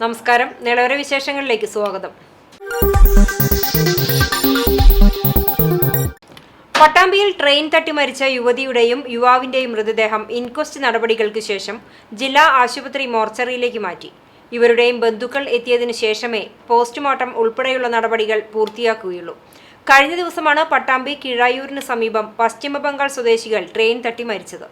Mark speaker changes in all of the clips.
Speaker 1: നമസ്കാരം. നിലവര വിശേഷങ്ങളിലേക്ക് സ്വാഗതം. പട്ടാമ്പിയിൽ ട്രെയിൻ തട്ടി മരിച്ച യുവതിയുടെയും യുവാവിന്റെയും മൃതദേഹം ഇൻക്വസ്റ്റ് നടപടികൾക്ക് ശേഷം ജില്ലാ ആശുപത്രി മോർച്ചറിയിലേക്ക് മാറ്റി. ഇവരുടെയും ബന്ധുക്കൾ എത്തിയതിനു ശേഷമേ പോസ്റ്റ്മോർട്ടം ഉൾപ്പെടെയുള്ള നടപടികൾ പൂർത്തിയാക്കുകയുള്ളൂ. കഴിഞ്ഞ ദിവസമാണ് പട്ടാമ്പി കിഴായൂരിന് സമീപം പശ്ചിമബംഗാൾ സ്വദേശികൾ ട്രെയിൻ തട്ടി മരിച്ചത്.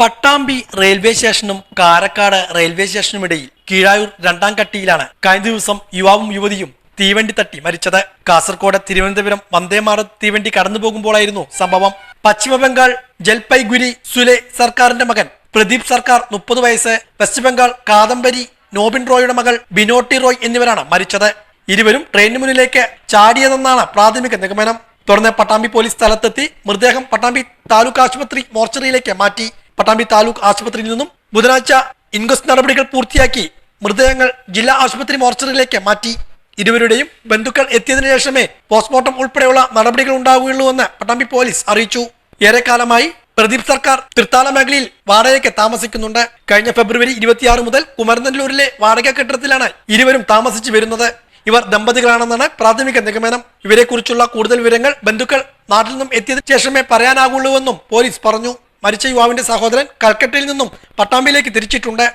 Speaker 2: പട്ടാമ്പി റെയിൽവേ സ്റ്റേഷനും കാരക്കാട് റെയിൽവേ സ്റ്റേഷനുമിടയിൽ കീഴായൂർ രണ്ടാം കട്ടിയിലാണ് കഴിഞ്ഞ ദിവസം യുവാവും യുവതിയും തീവണ്ടി തട്ടി മരിച്ചത്. കാസർഗോഡ് തിരുവനന്തപുരം വന്ദേഭാരത് തീവണ്ടി കടന്നുപോകുമ്പോഴായിരുന്നു സംഭവം. പശ്ചിമബംഗാൾ ജൽപൈഗുരി സുലെ സർക്കാരിന്റെ മകൻ പ്രദീപ് സർക്കാർ 30 വയസ്സ്, വെസ്റ്റ് ബംഗാൾ കാദംബരി നോബിൻ റോയുടെ മകൾ ബിനോട്ടി റോയ് എന്നിവരാണ് മരിച്ചത്. ഇരുവരും ട്രെയിനിന് മുന്നിലേക്ക് ചാടിയതെന്നാണ് പ്രാഥമിക നിഗമനം. തുടർന്ന് പട്ടാമ്പി പോലീസ് സ്ഥലത്തെത്തി മൃതദേഹം പട്ടാമ്പി താലൂക്ക് ആശുപത്രി മോർച്ചറിയിലേക്ക് മാറ്റി. പട്ടാമ്പി താലൂക്ക് ആശുപത്രിയിൽ നിന്നും ബുധനാഴ്ച ഇൻക്വസ്റ്റ് നടപടികൾ പൂർത്തിയാക്കി മൃതദേഹങ്ങൾ ജില്ലാ ആശുപത്രി മോർച്ചറിയിലേക്ക് മാറ്റി. ഇരുവരുടെയും ബന്ധുക്കൾ എത്തിയതിനു ശേഷമേ പോസ്റ്റ്മോർട്ടം ഉൾപ്പെടെയുള്ള നടപടികൾ ഉണ്ടാവുകയുള്ളൂ എന്ന് പട്ടാമ്പി പോലീസ് അറിയിച്ചു. ഏറെക്കാലമായി പ്രദീപ് സർക്കാർ തൃത്താല മേഖലയിൽ വാടകയ്ക്ക് താമസിക്കുന്നുണ്ട്. കഴിഞ്ഞ ഫെബ്രുവരി 26 മുതൽ കുമരനെല്ലൂരിലെ വാടക കെട്ടിടത്തിലാണ് ഇരുവരും താമസിച്ചു വരുന്നത്. ഇവർ ദമ്പതികളാണെന്നാണ് പ്രാഥമിക നിഗമനം. ഇവരെക്കുറിച്ചുള്ള കൂടുതൽ വിവരങ്ങൾ ബന്ധുക്കൾ നാട്ടിൽ നിന്നും എത്തിയതിനു ശേഷമേ പറയാനാകുള്ളൂവെന്നും പോലീസ് പറഞ്ഞു. മരിച്ച യുവാവിന്റെ സഹോദരൻ കൽക്കട്ടയിൽ നിന്നും പട്ടാമ്പിയിലേക്ക് തിരിച്ചിട്ടുണ്ട്.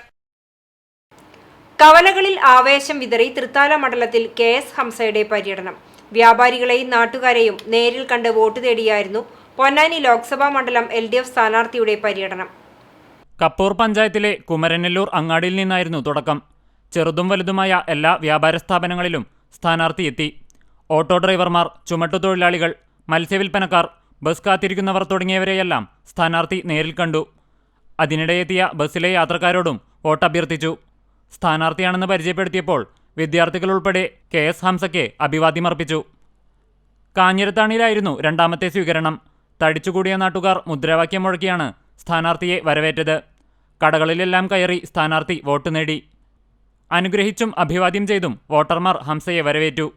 Speaker 1: കവലകളിൽ ആവേശം വിതറി തൃത്താല മണ്ഡലത്തിൽ KS ഹംസയുടെ പര്യടനം. വ്യാപാരികളെയും നാട്ടുകാരെയും നേരിൽ കണ്ട് വോട്ട് തേടിയായിരുന്നു പൊന്നാനി ലോക്സഭാ മണ്ഡലം LDF സ്ഥാനാർത്ഥിയുടെ പര്യടനം.
Speaker 3: കപ്പൂർ പഞ്ചായത്തിലെ കുമരനെല്ലൂർ അങ്ങാടിയിൽ നിന്നായിരുന്നു തുടക്കം. ചെറുതും വലുതുമായ എല്ലാ വ്യാപാര സ്ഥാപനങ്ങളിലും സ്ഥാനാർത്ഥി എത്തി. ഓട്ടോ ഡ്രൈവർമാർ, ചുമട്ടുതൊഴിലാളികൾ, മത്സ്യവിൽപ്പനക്കാർ, ബസ് കാത്തിരിക്കുന്നവർ തുടങ്ങിയവരെയെല്ലാം സ്ഥാനാർത്ഥി നേരിൽ കണ്ടു. അതിനിടെയെത്തിയ ബസ്സിലെ യാത്രക്കാരോടും വോട്ടഭ്യർത്ഥിച്ചു. സ്ഥാനാർത്ഥിയാണെന്ന് പരിചയപ്പെടുത്തിയപ്പോൾ വിദ്യാർത്ഥികൾ ഉൾപ്പെടെ KS ഹംസയ്ക്ക് അഭിവാദ്യമർപ്പിച്ചു. കാഞ്ഞിരത്താണിയിലായിരുന്നു രണ്ടാമത്തെ സ്വീകരണം. തടിച്ചുകൂടിയ നാട്ടുകാർ മുദ്രാവാക്യം മുഴക്കിയാണ് സ്ഥാനാർത്ഥിയെ വരവേറ്റത്. കടകളിലെല്ലാം കയറി സ്ഥാനാർത്ഥി വോട്ട് നേടി. അനുഗ്രഹിച്ചും അഭിവാദ്യം ചെയ്തും വോട്ടർമാർ ഹംസയെ വരവേറ്റു.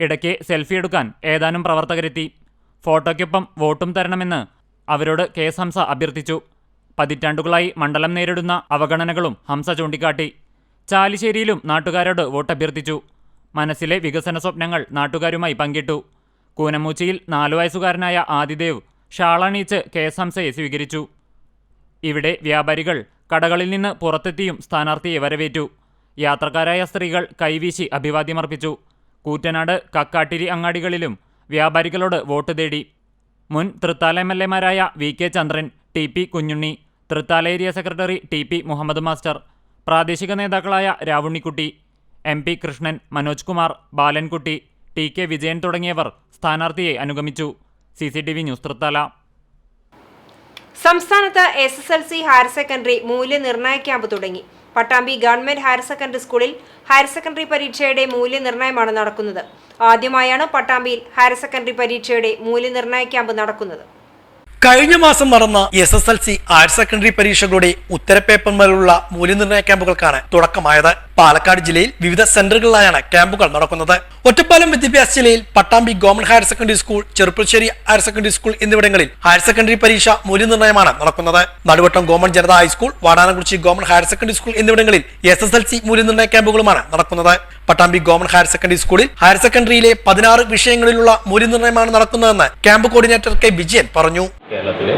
Speaker 3: ഇടയ്ക്ക് സെൽഫി എടുക്കാൻ ഏതാനും പ്രവർത്തകരെത്തി. ഫോട്ടോയ്ക്കൊപ്പം വോട്ടും തരണമെന്ന് അവരോട് KS ഹംസ അഭ്യർത്ഥിച്ചു. പതിറ്റാണ്ടുകളായി മണ്ഡലം നേരിടുന്ന അവഗണനകളും ഹംസ ചൂണ്ടിക്കാട്ടി. ചാലിശ്ശേരിയിലും നാട്ടുകാരോട് വോട്ടഭ്യർത്ഥിച്ചു. മനസ്സിലെ വികസന സ്വപ്നങ്ങൾ നാട്ടുകാരുമായി പങ്കിട്ടു. കൂനമൂച്ചിയിൽ 4 വയസ്സുകാരനായ ആദിദേവ് ഷാളണീച്ച് KS ഹംസയെ സ്വീകരിച്ചു. ഇവിടെ വ്യാപാരികൾ കടകളിൽ നിന്ന് പുറത്തെത്തിയും സ്ഥാനാർത്ഥിയെ വരവേറ്റു. യാത്രക്കാരായ സ്ത്രീകൾ കൈവീശി അഭിവാദ്യമർപ്പിച്ചു. കൂറ്റനാട്, കക്കാട്ടിരി അങ്ങാടികളിലും വ്യാപാരികളോട് വോട്ട് തേടി. മുൻ തൃത്താല MLA-മാരായ VK Chandran, TP Kunhunni, Thrithala area secretary TP Muhammad master, പ്രാദേശിക നേതാക്കളായ രാവുണ്ണിക്കുട്ടി, MP കൃഷ്ണൻ, മനോജ് കുമാർ, ബാലൻകുട്ടി, TK വിജയൻ തുടങ്ങിയവർ സ്ഥാനാർത്ഥിയെ അനുഗമിച്ചു. CCTV news Thrithala.
Speaker 1: സംസ്ഥാനത്ത് SSLC ഹയർ സെക്കൻഡറി മൂല്യനിർണ്ണയ ക്യാമ്പ് തുടങ്ങി. പട്ടാമ്പി ഗവൺമെന്റ് ഹയർ സെക്കൻഡറി സ്കൂളിൽ ഹയർ സെക്കൻഡറി പരീക്ഷയുടെ മൂല്യനിർണ്ണയമാണ് നടക്കുന്നത്. ആദ്യമായാണ് പട്ടാമ്പിയിൽ ഹയർ സെക്കൻഡറി പരീക്ഷയുടെ മൂല്യനിർണ്ണയ ക്യാമ്പ് നടക്കുന്നത്.
Speaker 2: കഴിഞ്ഞ മാസം നടന്ന SSLC ഹയർ സെക്കൻഡറി പരീക്ഷകളുടെ ഉത്തരപേപ്പർമേലുള്ള മൂല്യനിർണ്ണയ ക്യാമ്പുകൾക്കാണ് തുടക്കമായത്. പാലക്കാട് ജില്ലയിൽ വിവിധ സെന്ററുകളിലായാണ് ക്യാമ്പുകൾ നടക്കുന്നത്. ഒറ്റപ്പാലം വിദ്യാഭ്യാസ ജില്ലയിൽ Pattambi government higher secondary school, Cherpulassery higher secondary school എന്നിവിടങ്ങളിൽ ഹയർ സെക്കൻഡറി പരീക്ഷ മൂല്യനിർണ്ണയമാണ് നടക്കുന്നത്. Naduvattam government Janatha high school, Vadanamkurissi government higher secondary school എന്നിവിടങ്ങളിൽ SSLC മൂല്യനിർണ്ണയ ക്യാമ്പുകളുമാണ് നടക്കുന്നത്. പട്ടാമ്പി ഗവൺമെന്റ് ഹയർ സെക്കൻഡറി സ്കൂളിൽ ഹയർ സെക്കൻഡറിയിലെ 16 വിഷയങ്ങളിലുള്ള മൂല്യനിർണ്ണയമാണ് നടക്കുന്നതെന്ന് ക്യാമ്പ് കോർഡിനേറ്റർ K വിജയൻ പറഞ്ഞു.
Speaker 4: കേരളത്തിലെ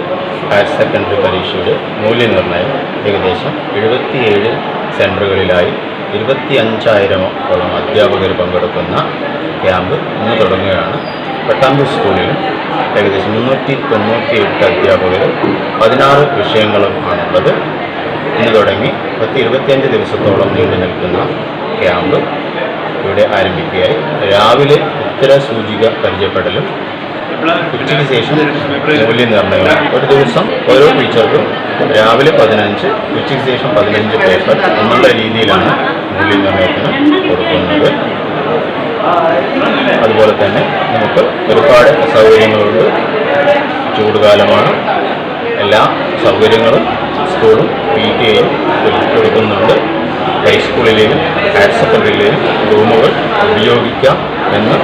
Speaker 4: ഹയർ സെക്കൻഡറി പരീക്ഷയുടെ മൂല്യനിർണ്ണയം ഏകദേശം 77 സെന്ററുകളിലായി 25,000ഓളം അധ്യാപകർ പങ്കെടുക്കുന്ന ക്യാമ്പ് ഇന്ന് തുടങ്ങുകയാണ്. പട്ടാമ്പി സ്കൂളിലും ഏകദേശം 398 അധ്യാപകർ 16 വിഷയങ്ങളും ആണുള്ളത്. ഇന്ന് തുടങ്ങി 25 ദിവസത്തോളം നീണ്ടു നിൽക്കുന്ന ക്യാമ്പ് ഇവിടെ ആരംഭിക്കുകയായി. രാവിലെ ഉത്തര സൂചിക പരിചയപ്പെടലും ഉച്ചയ്ക്ക് ശേഷം മൂല്യനിർണ്ണയവും. ഒരു ദിവസം ഓരോ ടീച്ചർക്കും രാവിലെ 15, ഉച്ചയ്ക്ക് ശേഷം 15 പേപ്പർ എന്നുള്ള രീതിയിലാണ് മൂല്യനിർണ്ണയത്തിന് കൊടുക്കുന്നത്. അതുപോലെ തന്നെ നമുക്ക് ഒരുപാട് സൗകര്യങ്ങളുണ്ട്. ചൂടുകാലമാണ്. എല്ലാ സൗകര്യങ്ങളും സ്കൂളും PTA കൊടുക്കുന്നുണ്ട്. ഹൈസ്കൂളിലെയും ഹയർ സെക്കൻഡറിയിലെയും റൂമുകൾ ഉപയോഗിക്കാം എന്ന്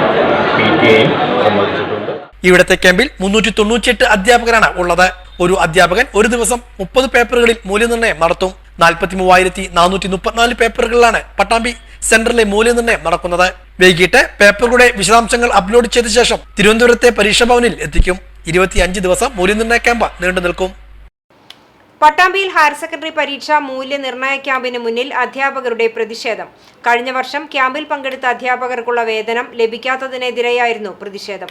Speaker 4: PTA സമ്മതിച്ചിട്ടുണ്ട്.
Speaker 2: ഇവിടത്തെ ക്യാമ്പിൽ 398 അധ്യാപകരാണ് ഉള്ളത്. ഒരു അധ്യാപകൻ ഒരു ദിവസം 30 പേപ്പറുകളിൽ മൂല്യനിർണ്ണയം നടത്തും. 43,434 പേപ്പറുകളിലാണ് പട്ടാമ്പി സെന്ററിലെ മൂല്യനിർണ്ണയം നടക്കുന്നത്. വൈകിട്ട് പേപ്പറുകളുടെ വിശദാംശങ്ങൾ അപ്ലോഡ് ചെയ്ത ശേഷം തിരുവനന്തപുരത്തെ പരീക്ഷാ ഭവനിൽ എത്തിക്കും. 25 ദിവസം മൂല്യനിർണ്ണയ ക്യാമ്പ് നീണ്ടു നിൽക്കും.
Speaker 1: പട്ടാമ്പിയിൽ ഹയർ സെക്കൻഡറി പരീക്ഷാ മൂല്യനിർണ്ണയ ക്യാമ്പിന് മുന്നിൽ അധ്യാപകരുടെ പ്രതിഷേധം. കഴിഞ്ഞ വർഷം ക്യാമ്പിൽ പങ്കെടുത്ത അധ്യാപകർക്കുള്ള വേതനം ലഭിക്കാത്തതിനെതിരെയായിരുന്നു പ്രതിഷേധം.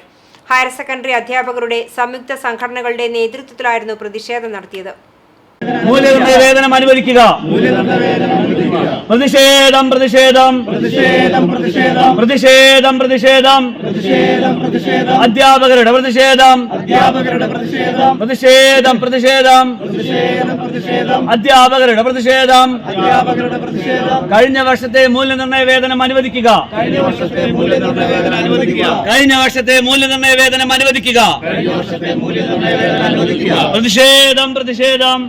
Speaker 1: ഹയർ സെക്കൻഡറി അധ്യാപകരുടെ സംയുക്ത സംഘടനകളുടെ നേതൃത്വത്തിലായിരുന്നു പ്രതിഷേധം നടത്തിയത്.
Speaker 5: മൂല്യനിർണ്ണയ വേതനം അനുവദിക്കുക. പ്രതിഷേധം പ്രതിഷേധം പ്രതിഷേധം പ്രതിഷേധം അധ്യാപകരുടെ പ്രതിഷേധം പ്രതിഷേധം പ്രതിഷേധം അധ്യാപകരുടെ പ്രതിഷേധം. കഴിഞ്ഞ വർഷത്തെ മൂല്യനിർണ്ണയ വേതനം അനുവദിക്കുക. കഴിഞ്ഞ വർഷത്തെ മൂല്യനിർണ്ണയ വേതനം അനുവദിക്കുക. പ്രതിഷേധം പ്രതിഷേധം.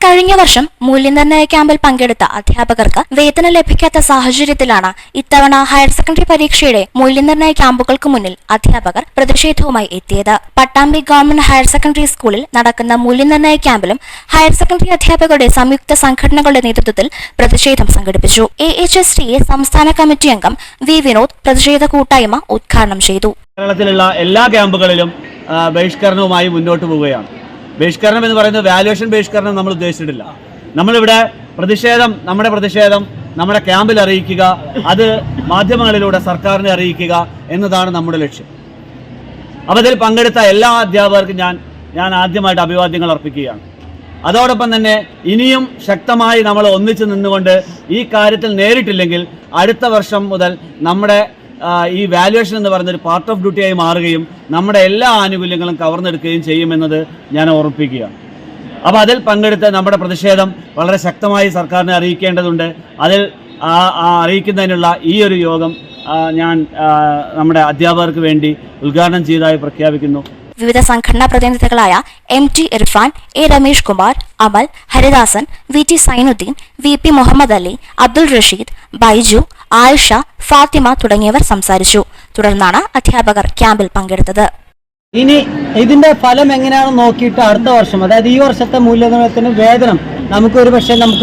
Speaker 6: കഴിഞ്ഞ വർഷം മൂല്യനിർണ്ണയ ക്യാമ്പിൽ പങ്കെടുത്ത അധ്യാപകർക്ക് വേതനം ലഭിക്കാത്ത സാഹചര്യത്തിലാണ് ഇത്തവണ ഹയർ സെക്കൻഡറി പരീക്ഷയുടെ മൂല്യനിർണ്ണയ ക്യാമ്പുകൾക്ക് മുന്നിൽ അധ്യാപകർ പ്രതിഷേധവുമായി എത്തിയത്. പട്ടാമ്പി ഗവൺമെന്റ് ഹയർ സെക്കൻഡറി സ്കൂളിൽ നടക്കുന്ന മൂല്യനിർണ്ണയ ക്യാമ്പിലും ഹയർ സെക്കൻഡറി അധ്യാപകരുടെ സംയുക്ത സംഘടനകളുടെ നേതൃത്വത്തിൽ പ്രതിഷേധം സംഘടിപ്പിച്ചു. AHSTA സംസ്ഥാന കമ്മിറ്റി അംഗം വി വിനോദ് പ്രതിഷേധ കൂട്ടായ്മ ഉദ്ഘാടനം ചെയ്തു.
Speaker 5: കേരളത്തിലുള്ള എല്ലാ ക്യാമ്പുകളിലും ബഹിഷ്കരണവുമായി മുന്നോട്ട് പോവുകയാണ്. ബഹിഷ്കരണം എന്ന് പറയുന്നത് വാല്യുവേഷൻ ബഹിഷ്കരണം നമ്മൾ ഉദ്ദേശിച്ചിട്ടില്ല. നമ്മളിവിടെ നമ്മുടെ പ്രതിഷേധം നമ്മുടെ ക്യാമ്പിൽ അറിയിക്കുക, അത് മാധ്യമങ്ങളിലൂടെ സർക്കാരിനെ അറിയിക്കുക എന്നതാണ് നമ്മുടെ ലക്ഷ്യം. അപ്പോൾ അതിൽ പങ്കെടുത്ത എല്ലാ അധ്യാപകർക്കും ഞാൻ ആദ്യമായിട്ട് അഭിവാദ്യങ്ങൾ അർപ്പിക്കുകയാണ്. അതോടൊപ്പം തന്നെ ഇനിയും ശക്തമായി നമ്മൾ ഒന്നിച്ചു നിന്നുകൊണ്ട് ഈ കാര്യത്തിൽ നേരിട്ടില്ലെങ്കിൽ അടുത്ത വർഷം മുതൽ നമ്മുടെ ഈ വാല്യുവേഷൻ എന്ന് പറയുന്നൊരു പാർട്ട് ഓഫ് ഡ്യൂട്ടിയായി മാറുകയും നമ്മുടെ എല്ലാ ആനുകൂല്യങ്ങളും കവർന്നെടുക്കുകയും ചെയ്യുമെന്നത് ഞാൻ ഓർമ്മിപ്പിക്കുകയാണ്. അപ്പോൾ അതിൽ പങ്കെടുത്ത് നമ്മുടെ പ്രതിഷേധം വളരെ ശക്തമായി സർക്കാരിനെ അറിയിക്കേണ്ടതുണ്ട്. അതിൽ അറിയിക്കുന്നതിനുള്ള ഈ ഒരു യോഗം ഞാൻ നമ്മുടെ അധ്യാപകർക്ക് വേണ്ടി ഉദ്ഘാടനം ചെയ്തതായി പ്രഖ്യാപിക്കുന്നു.
Speaker 6: വിവിധ സംഘടനാ പ്രതിനിധികളായ MT Irfan, A Ramesh Kumar, Amal, Haridasan, VT Zainuddin, VP Muhammad Ali, Abdul Rasheed, Baiju, Ayisha, Fathima തുടങ്ങിയവർ സംസാരിച്ചു. തുടർന്നാണ് അധ്യാപകർ ക്യാമ്പിൽ പങ്കെടുത്തത്.
Speaker 7: ഇനി ഇതിന്റെ ഫലം എങ്ങനെയാണെന്ന് നോക്കിയിട്ട് അടുത്ത വർഷം, അതായത് ഈ വർഷത്തെ മൂല്യനിർണ്ണയത്തിന് വേതനം നമുക്ക്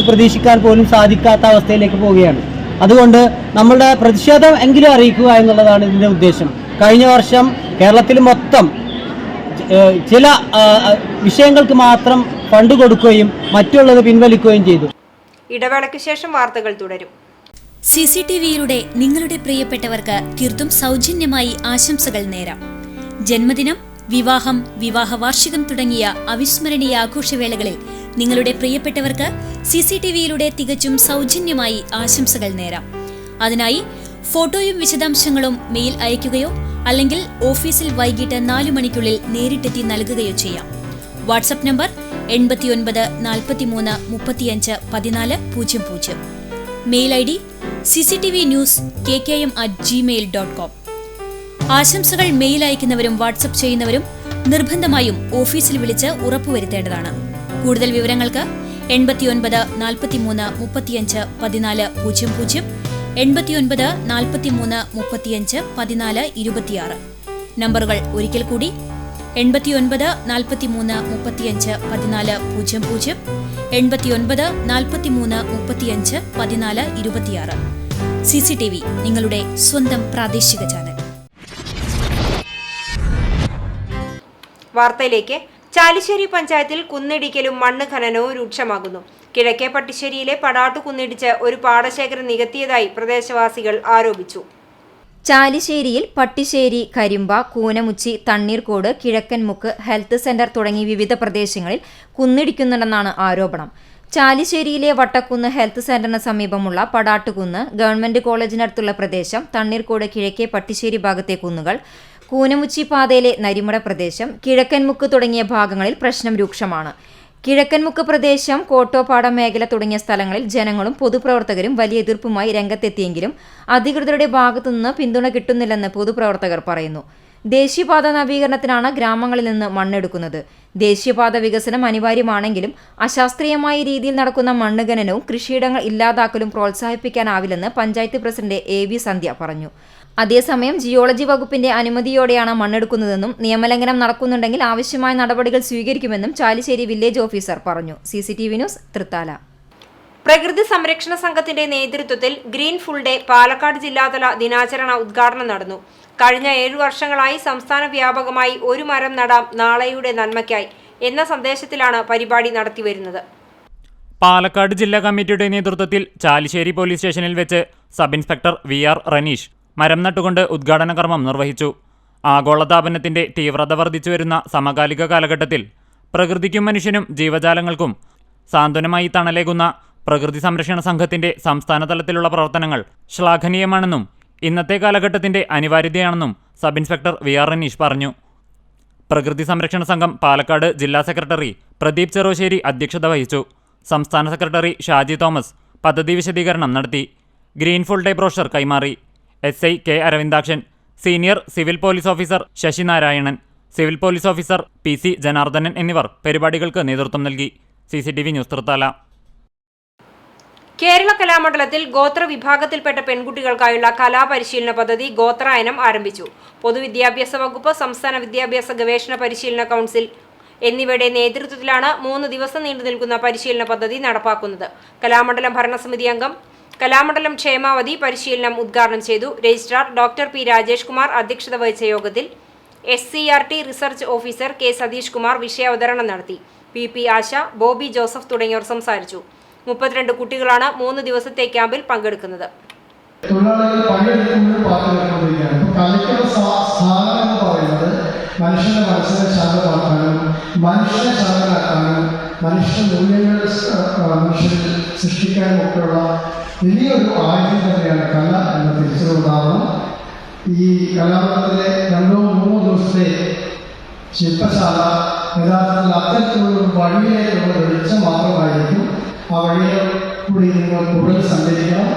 Speaker 7: പ്രതീക്ഷിക്കാൻ പോലും സാധിക്കാത്ത അവസ്ഥയിലേക്ക് പോവുകയാണ്. അതുകൊണ്ട് നമ്മളുടെ പ്രതിഷേധം എങ്കിലും അറിയിക്കുക എന്നുള്ളതാണ് ഇതിന്റെ ഉദ്ദേശം. കഴിഞ്ഞ വർഷം കേരളത്തിൽ മൊത്തം ചില വിഷയങ്ങൾക്ക് മാത്രം ഫണ്ട് കൊടുക്കുകയും മറ്റുള്ളത് പിൻവലിക്കുകയും ചെയ്തു.
Speaker 1: ഇടവേളയ്ക്ക് ശേഷം വാർത്തകൾ തുടരും.
Speaker 8: CCTVയിലൂടെ നിങ്ങളുടെ പ്രിയപ്പെട്ടവർക്ക് തീർത്തും സൗജന്യമായി ആശംസകൾ നേരാം. ജന്മദിനം, വിവാഹം, വിവാഹ വാർഷികം തുടങ്ങിയ അവിസ്മരണീയ ആഘോഷവേളകളിൽ നിങ്ങളുടെ പ്രിയപ്പെട്ടവർക്ക് CCTVയിലൂടെ തികച്ചും സൗജന്യമായി ആശംസകൾ നേരാം. അതിനായി ഫോട്ടോയും വിശദാംശങ്ങളും മെയിൽ അയയ്ക്കുകയോ അല്ലെങ്കിൽ ഓഫീസിൽ വൈകിട്ട് 4 മണിക്കുള്ളിൽ നേരിട്ടെത്തി നൽകുകയോ ചെയ്യാം. WhatsApp number 89 43 35 14 00. Mail ID cctvnews@gmail.com. ആശംസകൾ മെയിൽ അയക്കുന്നവരും വാട്സ്ആപ്പ് ചെയ്യുന്നവരും നിർബന്ധമായും ഓഫീസിൽ വിളിച്ച് ഉറപ്പുവരുത്തേണ്ടതാണ്. കൂടുതൽ വിവരങ്ങൾക്ക് 89 43 35 14 00, 89 43 35 14 26. നമ്പറുകൾ ഒരിക്കൽ കൂടി 89 43 35 14 00, 89 43 35 14 26. CCTV, നിങ്ങളുടെ സ്വന്തം പ്രാദേശിക ചാനൽ.
Speaker 1: വാർത്തയിലേക്ക്. ചാലിശ്ശേരി പഞ്ചായത്തിൽ കുന്നിടിക്കലും മണ്ണ് ഖനനവും രൂക്ഷമാകുന്നു. കിഴക്കേ പട്ടിശ്ശേരിയിലെ പടാട്ടു കുന്നിടിച്ച് ഒരു പാടശേഖരം നികത്തിയതായി പ്രദേശവാസികൾ ആരോപിച്ചു.
Speaker 9: ചാലിശ്ശേരിയിൽ പട്ടിശ്ശേരി, കരിമ്പ, കൂനമുച്ചി, തണ്ണീർക്കോട്, കിഴക്കൻമുക്ക്, ഹെൽത്ത് സെന്റർ തുടങ്ങി വിവിധ പ്രദേശങ്ങളിൽ കുന്നിടിക്കുന്നുണ്ടെന്നാണ് ആരോപണം. ചാലിശ്ശേരിയിലെ വട്ടക്കുന്ന് ഹെൽത്ത് സെന്ററിന് സമീപമുള്ള പടാട്ടുകുന്ന്, ഗവൺമെന്റ് കോളേജിനടുത്തുള്ള പ്രദേശം, തണ്ണീർക്കോട് കിഴക്കേ പട്ടിശ്ശേരി ഭാഗത്തെ കുന്നുകൾ, കൂനമുച്ചി പാതയിലെ നരിമട പ്രദേശം, കിഴക്കൻമുക്ക് തുടങ്ങിയ ഭാഗങ്ങളിൽ പ്രശ്നം രൂക്ഷമാണ്. കിഴക്കൻമുക്ക് പ്രദേശം, കോട്ടോപ്പാടം മേഖല തുടങ്ങിയ സ്ഥലങ്ങളിൽ ജനങ്ങളും പൊതുപ്രവർത്തകരും വലിയ എതിർപ്പുമായി രംഗത്തെത്തിയെങ്കിലും അധികൃതരുടെ ഭാഗത്തുനിന്ന് പിന്തുണ കിട്ടുന്നില്ലെന്ന് പൊതുപ്രവർത്തകർ പറയുന്നു. ദേശീയപാത നവീകരണത്തിനാണ് ഗ്രാമങ്ങളിൽ നിന്ന് മണ്ണെടുക്കുന്നത്. ദേശീയപാത വികസനം അനിവാര്യമാണെങ്കിലും അശാസ്ത്രീയമായ രീതിയിൽ നടക്കുന്ന മണ്ണ് ഖനനവും കൃഷിയിടങ്ങൾ ഇല്ലാതാക്കലും പ്രോത്സാഹിപ്പിക്കാനാവില്ലെന്ന് പഞ്ചായത്ത് പ്രസിഡന്റ് AV സന്ധ്യ പറഞ്ഞു. അതേസമയം ജിയോളജി വകുപ്പിന്റെ അനുമതിയോടെയാണ് മണ്ണെടുക്കുന്നതെന്നും നിയമലംഘനം നടക്കുന്നുണ്ടെങ്കിൽ ആവശ്യമായ നടപടികൾ സ്വീകരിക്കുമെന്നും ചാലിശ്ശേരി വില്ലേജ് ഓഫീസർ പറഞ്ഞു. CCTV news, Thrithala.
Speaker 1: പ്രകൃതി സംരക്ഷണ സംഘത്തിന്റെ നേതൃത്വത്തിൽ ഗ്രീൻ ഫുൾ ഡേ പാലക്കാട് ജില്ലാതല ദിനാചരണ ഉദ്ഘാടനം നടന്നു. കഴിഞ്ഞ 7 വർഷങ്ങളായി സംസ്ഥാന വ്യാപകമായി ഒരു മരം നടാം നാളെയുടെ നന്മയ്ക്കായി എന്ന സന്ദേശത്തിലാണ് പരിപാടി നടത്തിവരുന്നത്.
Speaker 3: പാലക്കാട് ജില്ലാ കമ്മിറ്റിയുടെ നേതൃത്വത്തിൽ ചാലിശ്ശേരി പോലീസ് സ്റ്റേഷനിൽ വെച്ച് സബ് ഇൻസ്പെക്ടർ VR റനീഷ് മരം നട്ടുകൊണ്ട് ഉദ്ഘാടന കർമ്മം നിർവഹിച്ചു. ആഗോളതാപനത്തിന്റെ തീവ്രത വർദ്ധിച്ചുവരുന്ന സമകാലിക കാലഘട്ടത്തിൽ പ്രകൃതിക്കും മനുഷ്യനും ജീവജാലങ്ങൾക്കും സാന്ത്വനമായി തണലേകുന്ന പ്രകൃതി സംരക്ഷണ സംഘത്തിന്റെ സംസ്ഥാന തലത്തിലുള്ള പ്രവർത്തനങ്ങൾ ശ്ലാഘനീയമാണെന്നും ഇന്നത്തെ കാലഘട്ടത്തിന്റെ അനിവാര്യതയാണെന്നും സബ് ഇൻസ്പെക്ടർ VR റനീഷ് പറഞ്ഞു. പ്രകൃതി സംരക്ഷണ സംഘം പാലക്കാട് ജില്ലാ സെക്രട്ടറി പ്രദീപ് ചെറുശ്ശേരി അധ്യക്ഷത വഹിച്ചു. സംസ്ഥാന സെക്രട്ടറി ഷാജി തോമസ് പദ്ധതി വിശദീകരണം നടത്തി. ഗ്രീൻ ഫുൾ ഡേ ബ്രോഷർ കൈമാറി. SI K Aravindakshan, senior civil police officer Sasi Narayanan, civil police officer PC Janardhanan എന്നിവർ പരിപാടികൾക്ക് നേതൃത്വം നൽകി. CCTV news Thrithala.
Speaker 1: കേരള കലാമണ്ഡലത്തിൽ ഗോത്ര വിഭാഗത്തിൽപ്പെട്ട പെൺകുട്ടികൾക്കായുള്ള കലാപരിശീലന പദ്ധതി ഗോത്രായനം ആരംഭിച്ചു. പൊതുവിദ്യാഭ്യാസ വകുപ്പ്, സംസ്ഥാന വിദ്യാഭ്യാസ ഗവേഷണ പരിശീലന കൗൺസിൽ എന്നിവയുടെ നേതൃത്വത്തിലാണ് 3 ദിവസം നീണ്ടു നിൽക്കുന്ന പരിശീലന പദ്ധതി നടപ്പാക്കുന്നത്. കലാമണ്ഡലം ഭരണസമിതി അംഗം കലാമണ്ഡലം ക്ഷേമാവതി പരിശീലനം ഉദ്ഘാടനം ചെയ്തു. Registrar doctor P Rajesh Kumar അധ്യക്ഷത വഹിച്ച യോഗത്തിൽ SCRT research officer K Satheesh Kumar വിഷയാവതരണം നടത്തി. PP ആശ, ബോബി ജോസഫ് തുടങ്ങിയവർ സംസാരിച്ചു. 32 കുട്ടികളാണ് 3 ദിവസത്തെ ക്യാമ്പിൽ പങ്കെടുക്കുന്നത്.
Speaker 10: തൊഴിലാളികൾ പണിയെടുക്കുന്നത് പാർട്ടിയാണ്. കളിക്കുന്ന സ്ഥാനം എന്ന് പറയുന്നത് മനുഷ്യന്റെ മനസ്സിനെ ശാന്തമാക്കാനും മനുഷ്യനെ ശാന്തമാക്കാനും മനുഷ്യ മൂല്യങ്ങൾ മനുഷ്യരിൽ സൃഷ്ടിക്കാനും ഒക്കെയുള്ള വലിയൊരു ആയുധം തന്നെയാണ് കല എന്ന തിരിച്ചറിവുണ്ടാവണം. ഈ കലാമണ്ഡലത്തിലെ 2-3 ദിവസത്തെ ശില്പശാല യഥാർത്ഥത്തിൽ അത്തരത്തിലുള്ള ഒരു വഴിയിലേക്കുള്ള വെളിച്ചം മാത്രമായിരിക്കും. ആ വഴിയിൽ കൂടി നിങ്ങൾ കൂടുതൽ സഞ്ചരിക്കണം.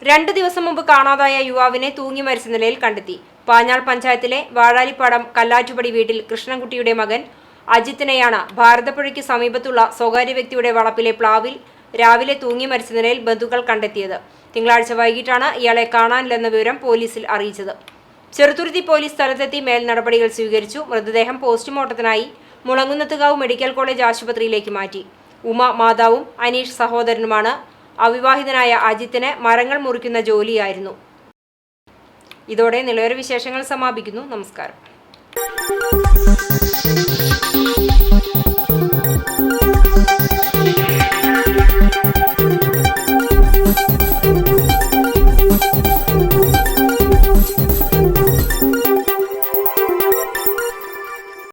Speaker 1: 2 ദിവസം മുമ്പ് കാണാതായ യുവാവിനെ തൂങ്ങി മരിച്ച നിലയിൽ കണ്ടെത്തി. പാഞ്ഞാൾ പഞ്ചായത്തിലെ വാഴാലിപ്പാടം കല്ലാറ്റുപടി വീട്ടിൽ കൃഷ്ണൻകുട്ടിയുടെ മകൻ അജിത്തിനെയാണ് ഭാരതപ്പുഴയ്ക്ക് സമീപത്തുള്ള സ്വകാര്യ വ്യക്തിയുടെ വളപ്പിലെ പ്ലാവിൽ രാവിലെ തൂങ്ങി മരിച്ച നിലയിൽ ബന്ധുക്കൾ കണ്ടെത്തിയത്. തിങ്കളാഴ്ച വൈകിട്ടാണ് ഇയാളെ കാണാനില്ലെന്ന വിവരം പോലീസിൽ അറിയിച്ചത്. ചെറുതുരുത്തി പോലീസ് സ്ഥലത്തെത്തി മേൽ നടപടികൾ സ്വീകരിച്ചു. മൃതദേഹം പോസ്റ്റ്മോർട്ടത്തിനായി മുളങ്ങുന്നത്തുകാവ് മെഡിക്കൽ കോളേജ് ആശുപത്രിയിലേക്ക് മാറ്റി. ഉമ മാതാവും അനീഷ് സഹോദരനുമാണ്. അവിവാഹിതനായ അജിത്തിന് മരങ്ങൾ മുറിക്കുന്ന ജോലിയായിരുന്നു. ഇതോടെ നിലവര വിശേഷങ്ങൾ സമാപിക്കുന്നു. നമസ്കാരം.